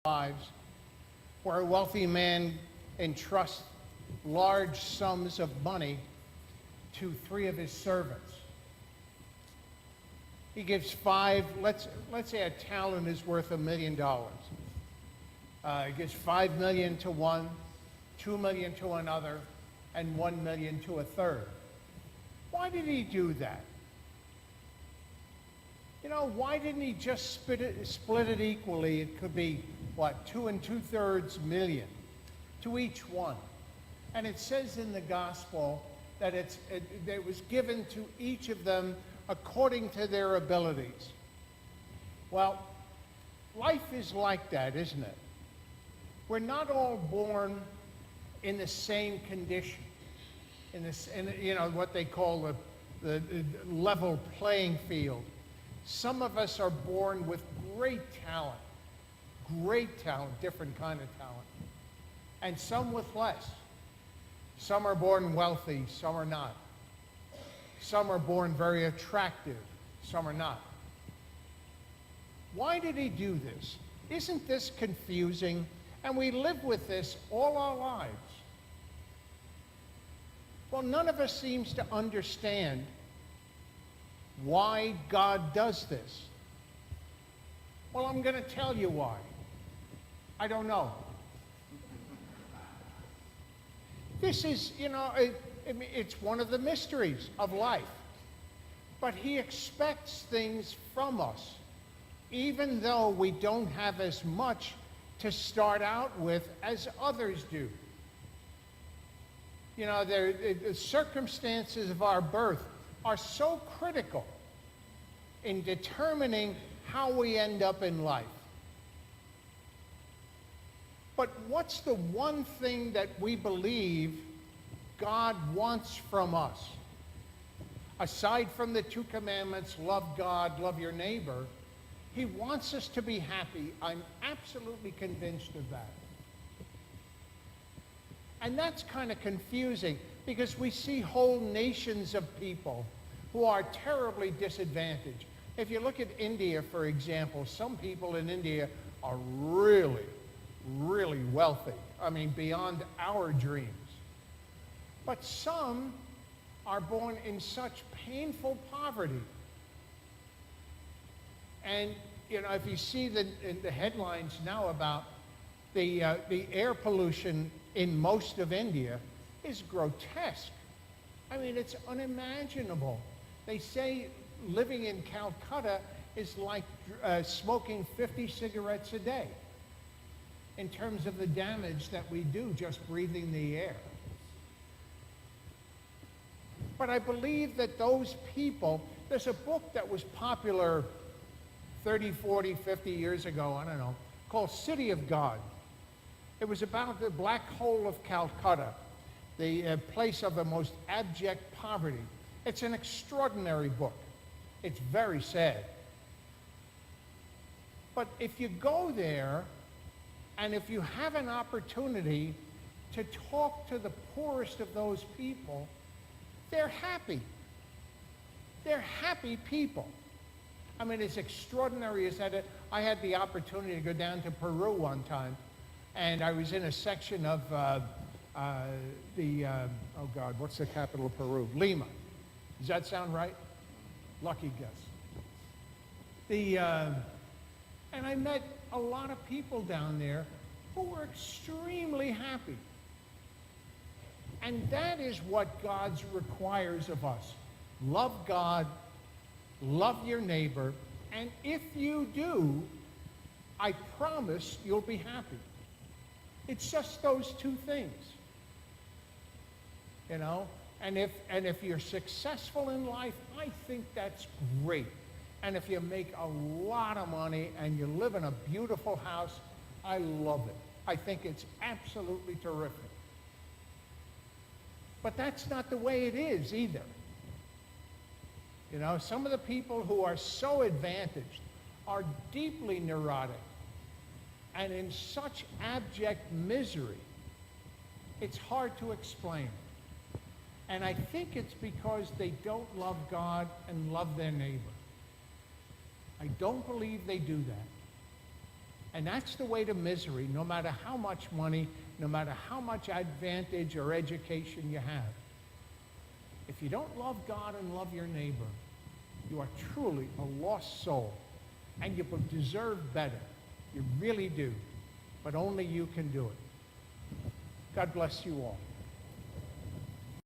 lives where a wealthy man entrusts large sums of money to three of his servants. He gives five, let's say a talent is worth $1 million. He gives $5 million to one, $2 million to another, and $1 million to a third. Why did he do that? You know, why didn't he just split it equally? It could be, what, 2 2/3 million to each one. And it says in the gospel that it was given to each of them according to their abilities. Well, life is like that, isn't it? We're not all born in the same condition, in what they call the level playing field. Some of us are born with great talent, different kind of talent, and some with less. Some are born wealthy, some are not. Some are born very attractive, some are not. Why did he do this? Isn't this confusing? And we live with this all our lives. Well, none of us seems to understand why God does this. Well, I'm going to tell you why. I don't know. This is, it's one of the mysteries of life. But he expects things from us, even though we don't have as much to start out with as others do. The circumstances of our birth are so critical in determining how we end up in life. But what's the one thing that we believe God wants from us? Aside from the 2 commandments, love God, love your neighbor, he wants us to be happy. I'm absolutely convinced of that. And that's kind of confusing because we see whole nations of people who are terribly disadvantaged. If you look at India, for example, some people in India are really, really wealthy. I mean, beyond our dreams. But some are born in such painful poverty. And, if you see the headlines now about the air pollution in most of India is grotesque. I mean, it's unimaginable. They say living in Calcutta is like smoking 50 cigarettes a day in terms of the damage that we do just breathing the air. But I believe that those people, there's a book that was popular 30, 40, 50 years ago, I don't know, called City of God. It was about the black hole of Calcutta, the place of the most abject poverty. It's an extraordinary book. It's very sad. But if you go there, and if you have an opportunity to talk to the poorest of those people, they're happy. They're happy people. I mean, as extraordinary as that is. I had the opportunity to go down to Peru one time, and I was in a section of what's the capital of Peru? Lima. Does that sound right? Lucky guess. And I met a lot of people down there who were extremely happy. And that is what God requires of us. Love God, love your neighbor, and if you do, I promise you'll be happy. It's just those two things. And if you're successful in life, I think that's great. And if you make a lot of money and you live in a beautiful house, I love it. I think it's absolutely terrific. But that's not the way it is either. Some of the people who are so advantaged are deeply neurotic and in such abject misery, it's hard to explain. And I think it's because they don't love God and love their neighbor. I don't believe they do that. And that's the way to misery, no matter how much money, no matter how much advantage or education you have. If you don't love God and love your neighbor, you are truly a lost soul, and you deserve better. You really do, but only you can do it. God bless you all.